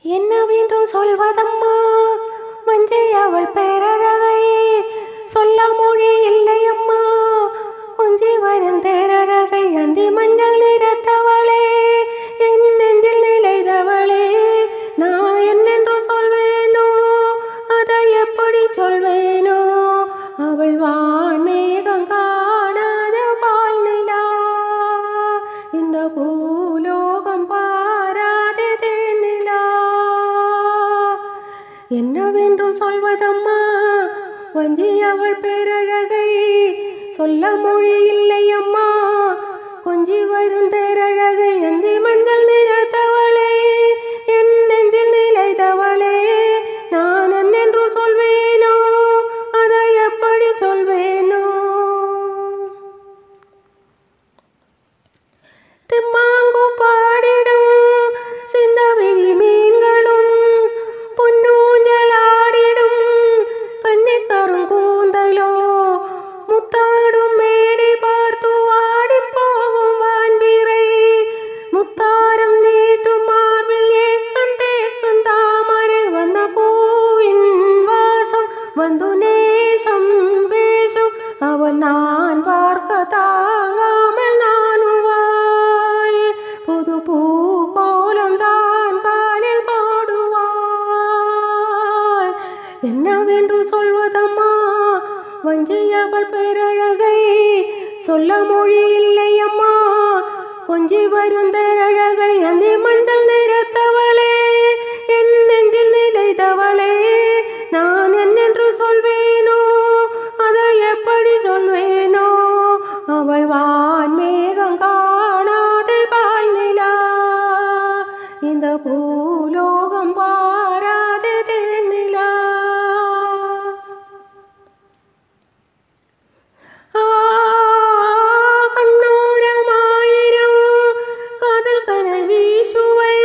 என்னவென்று சொல்வதம்மா வஞ்சை அவள் பேரழகை சொல்ல மொழி இல்லையம்மா கொஞ்சி வரும் தேரழகை அந்தி மஞ்சள் நிறத்தவளே என் நெஞ்சில் நிலைதவளே நான் என்னென்று சொல்வேனோ அதை எப்படி சொல்வேனோ அவள் வான்மேகம் காணாத பால் நிலா இந்த பூலோகம் பாராத தேனிலா என்னவென்று சொல்வதம்மா வஞ்சி அவள் பேரழகை சொல்ல மொழி இல்லையம்மா கொஞ்சி வரும் தேரழகை அந்தி மஞ்சள் நிறத்தவளே என் நெஞ்சில் நிலைத்தவளே நான் என்னென்று சொல்வேனோ அதை எப்படி சொல்வேனோ திம்மாங்கு பாடிடும் சிந்தவிழி மீன்களும் பொன்னூஞ்சலாடிடும் கன்னிக்கரும் கூந்தலோ முத்தாடும் மேடை பார்த்து ஆடி போகும் வான்பிறை முத்தாரம் நீட்டும் மார்பில் ஏக்கம் தேக்கும் தாமரை வந்த பூவின் வாசம் வந்து நேசம் பேசும் அவன் நான் பார்க்க தாங்காமல் நானுவாள் புது பூ கோலம் தான் காலில் போடுவாள் என்னவென்று சொல்வதம்மா வஞ்சி அவள் பேரழகை சொல்ல மொழி இல்லையம்மா கொஞ்சி வரும் தேரழகை அந்தி மஞ்சள் நிறத்தவளே என் நெஞ்சில் நிலைத்தவளே நான் என்னென்று சொல்வேனோ அதை எப்படி சொல்வேனோ அவள் வான்மேகம் காணாத பால் நிலா இந்த பூலோகம் பாராத தேனிலா கண்ணோரமாயிரம் காதல் கனல் வீசுவள்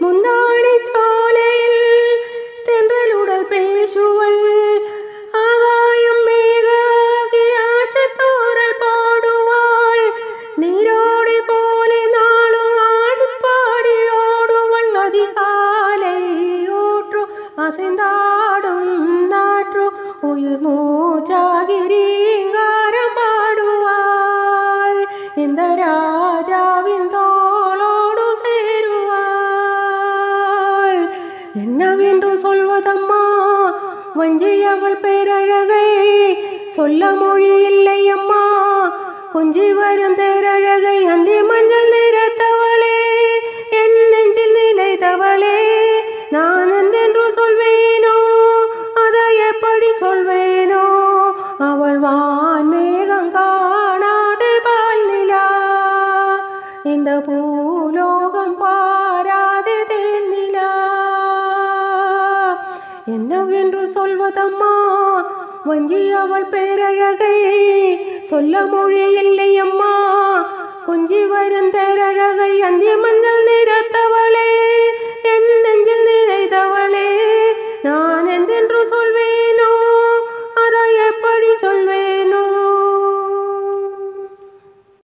முந்தாடி சோலையில் தென்றலுடல் பேசுவள் ஆகாயம் மேகாகி ஆசத்தோரல் பாடுவாள் நீரோடி போலே நாளும் ஆடி பாடி ஓடுவள் அதிகாலை ஊற்று அசைந்தாடும் நாற்று உயிர் மூச்சாகிரீங்காரம் பாடுவாள் இந்த ராஜாவின் தோளோடு சேருவாள் என்னவென்று சொல்வதம்மா வஞ்சி அவள் பேரழகை சொல்ல மொழி இல்லையம்மா கொஞ்சி வரும் தேரழகை அந்தி மஞ்சள் நிறத்தவளே என் நெஞ்சில் நிலைத்தவளே நான் என்றென்று சொல்வேனோ அதை எப்படி சொல்வேனோ அவள் வான்மேகம் காணாத பால் நிலா இந்த பூலோகம் பாராத தேனிலா என்னவென்று சொல்வதம்மா வஞ்சி அவள் பேரழகை சொல்ல மொழி இல்லையம்மா கொஞ்சி வரும் தேரழகை அந்தி மஞ்சள் நிறத்தவளே